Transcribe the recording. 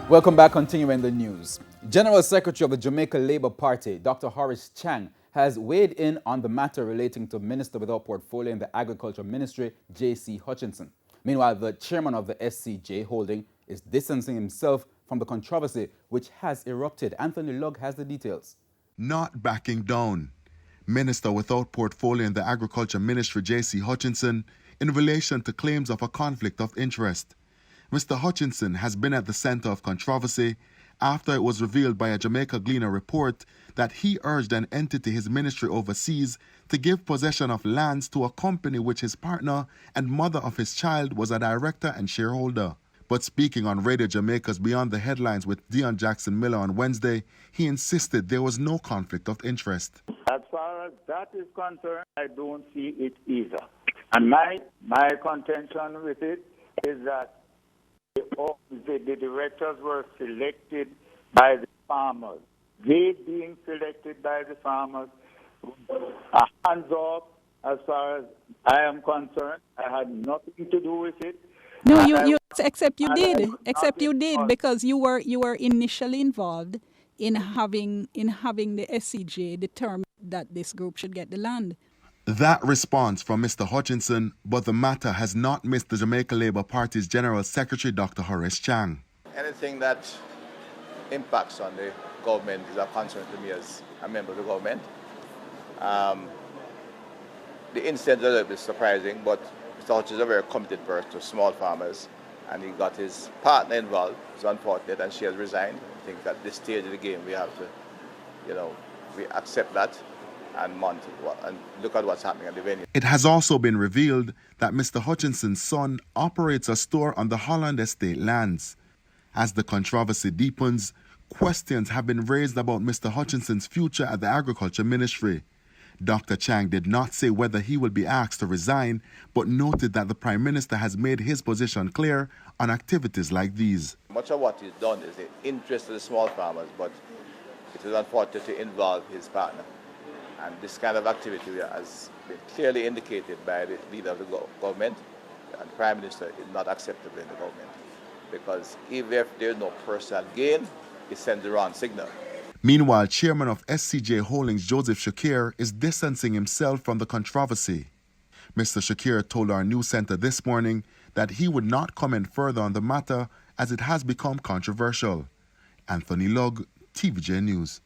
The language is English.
Welcome back, continuing the news. General Secretary of the Jamaica Labour Party, Dr. Horace Chang, has weighed in on the matter relating to Minister without portfolio in the Agriculture Ministry, J.C. Hutchinson. Meanwhile, the chairman of the SCJ holding is distancing himself from the controversy which has erupted. Anthony Lugg has the details. Not backing down. Minister without portfolio in the Agriculture Ministry, J.C. Hutchinson, in relation to claims of a conflict of interest. Mr. Hutchinson has been at the center of controversy after it was revealed by a Jamaica Gleaner report that he urged an entity his ministry oversees to give possession of lands to a company which his partner and mother of his child was a director and shareholder. But speaking on Radio Jamaica's Beyond the Headlines with Dion Jackson Miller on Wednesday, he insisted there was no conflict of interest. As far as that is concerned, I don't see it either. And my contention with it is that the directors were selected by the farmers. They being selected by the farmers are hands off as far as I am concerned. I had nothing to do with it. No, except you did because you were initially involved in having the SCJ determine that this group should get the land. That response from Mr. Hutchinson, but the matter has not missed the Jamaica Labour Party's General Secretary, Dr. Horace Chang. Anything that impacts on the government is a concern to me as a member of the government. The incident is a little bit surprising, but Mr. Hutchinson is a very committed person to small farmers, and he got his partner involved. It's unfortunate, and she has resigned. I think at this stage of the game, we have to, we accept that and look at what's happening at the venue. It has also been revealed that Mr. Hutchinson's son operates a store on the Holland Estate lands. As the controversy deepens, questions have been raised about Mr. Hutchinson's future at the Agriculture Ministry. Dr. Chang did not say whether he will be asked to resign, but noted that the Prime Minister has made his position clear on activities like these. Much of what he's done is the interest of the small farmers, but it is unfortunate to involve his partner. And this kind of activity has been clearly indicated by the leader of the government, and the Prime Minister is not acceptable in the government. Because even if there is no personal gain, it sends the wrong signal. Meanwhile, Chairman of SCJ Holdings, Joseph Shakir, is distancing himself from the controversy. Mr. Shakir told our news center this morning that he would not comment further on the matter as it has become controversial. Anthony Lugg, TVJ News.